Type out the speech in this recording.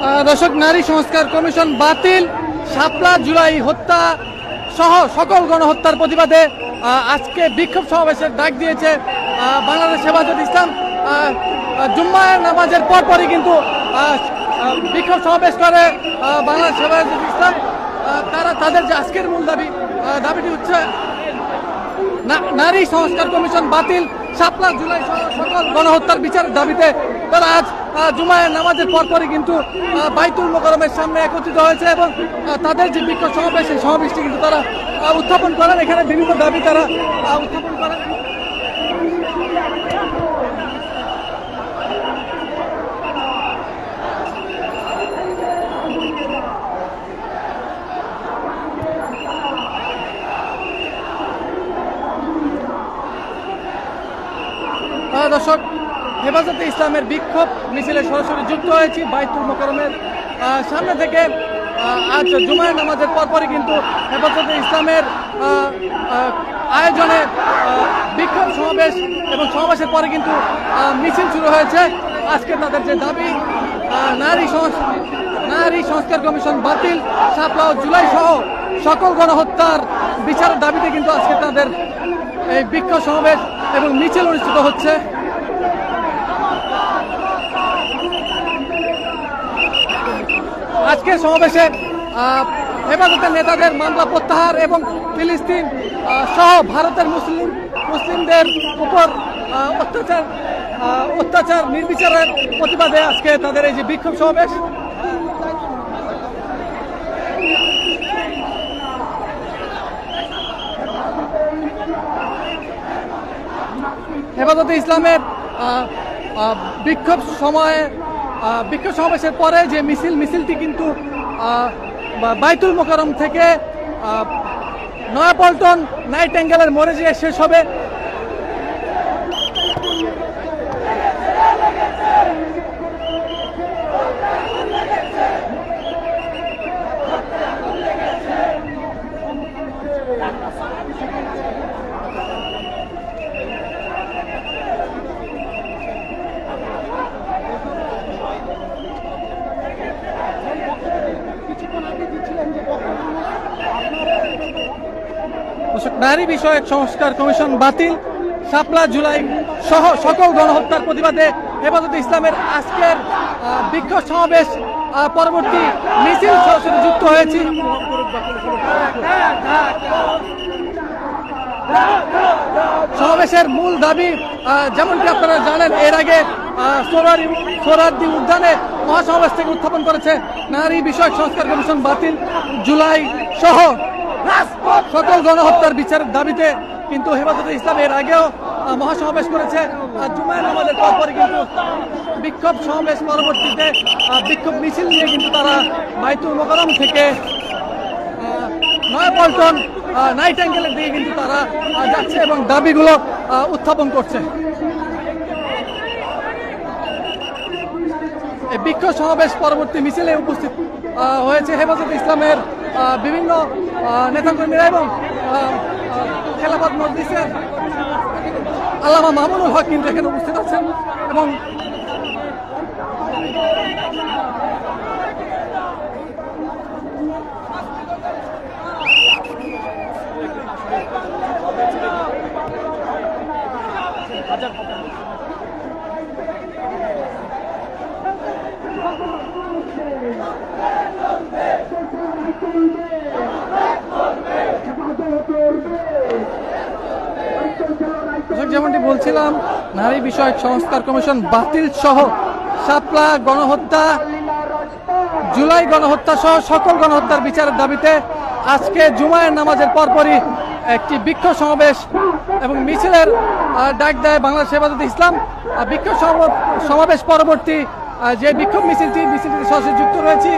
দর্শক, নারী সংস্কার কমিশন বাতিল, শাপলা জুলাই হত্যা সহ সকল গণহত্যার প্রতিবাদে আজকে বিক্ষোভ সমাবেশের ডাক দিয়েছে বাংলাদেশ হেফাজত ইসলাম। জুম্মার নামাজের পরপরই কিন্তু বিক্ষোভ সমাবেশ করে বাংলাদেশ হেফাজত ইসলাম। তারা তাদের যে আজকের মূল দাবিটি হচ্ছে নারী সংস্কার কমিশন বাতিল, শাপলা জুলাই সহ সকল গণহত্যার বিচারের দাবিতে তারা আজ জুমায়ের নামাজের পরপরই কিন্তু বাইতুল মোকাররমের সামনে একত্রিত হয়েছে এবং তাদের যে বিক্ষোভ সমাবেশ, সেই সমাবেশটি কিন্তু তারা উত্থাপন করেন। এখানে বিভিন্ন দাবি তারা উত্থাপন করেন। দর্শক, হেফাজতে ইসলামের বিক্ষোভ মিছিলে সরাসরি যুক্ত হয়েছি বাইতুল মোকাররমের সামনে থেকে। আজ জুমায়ের নামাজের পরপরই কিন্তু হেফাজতে ইসলামের আয়োজনে বিক্ষোভ সমাবেশ এবং সমাবেশের পরে কিন্তু মিছিল শুরু হয়েছে। আজকে তাদের যে দাবি নারী সংস্কার কমিশন বাতিল, শাপলা ও জুলাই সহ সকল গণহত্যার বিচারের দাবিতে কিন্তু আজকে তাদের এই বিক্ষোভ সমাবেশ এবং মিছিল অনুষ্ঠিত হচ্ছে। আজকের সমাবেশে হেফাজতের নেতাদের মামলা প্রত্যাহার এবং ফিলিস্তিন সহ ভারতের মুসলিমদের উপর অত্যাচার নির্বিচারের প্রতিবাদে আজকে তাদের এই যে বিক্ষোভ সমাবেশ। হেফাজতে ইসলামের বিক্ষোভ সমাবেশের পরে যে মিছিলটি কিন্তু বাইতুল মোকাররম থেকে নয়াপল্টন নাইটেঙ্গেলের মোড়ে যেয়ে শেষ হবে। নারী বিষয়ক সংস্কার কমিশন বাতিল, শাপলা জুলাই সহ সকল গণহত্যার প্রতিবাদে হেফাজতে ইসলামের আজকের বিক্ষোভ সমাবেশ পরবর্তী মিছিল সরাসরি যুক্ত হয়েছি। সমাবেশের মূল দাবি যেমনটি আপনারা জানেন, এর আগে সোহরাওয়ার্দী উদ্যানে মহাসমাবেশ থেকে উত্থাপন করেছে নারী বিষয়ক সংস্কার কমিশন বাতিল, জুলাই সহ সকল গণহত্যার বিচারের দাবিতে কিন্তু হেফাজতে ইসলাম এর আগেও মহাসমাবেশ করেছে। জুমায়ের নামাজের পরপরই কিন্তু বিক্ষোভ সমাবেশ পরবর্তীতে বিক্ষোভ মিছিল নিয়ে কিন্তু তারা বাইতুল মোকাররম থেকে নয়াপল্টন নাইটেঙ্গেলের দিকে কিন্তু তারা যাচ্ছে এবং দাবিগুলো উত্থাপন করছে। এই বিক্ষোভ সমাবেশ পরবর্তী মিছিলে উপস্থিত হয়েছে হেফাজতে ইসলামের বিভিন্ন নেতাকর্মীরা এবং খেলাফত মজলিসের আল্লামা মামুনুল হক কিন্তু এখানে উপস্থিত আছেন এবং যেমনটি বলছিলাম, নারী বিষয়ক সংস্কার কমিশন বাতিল সহ শাপলা গণহত্যা, জুলাই গণহত্যা সহ সকল গণহত্যার বিচারের দাবিতে আজকে জুমায়ের নামাজের পরপরই একটি বিক্ষোভ সমাবেশ এবং মিছিলের ডাক দেয় বাংলাদেশ হেফাজতে ইসলাম। বিক্ষোভ সমাবেশ পরবর্তী যে বিক্ষোভ মিছিলটি সরাসরি যুক্ত রয়েছি।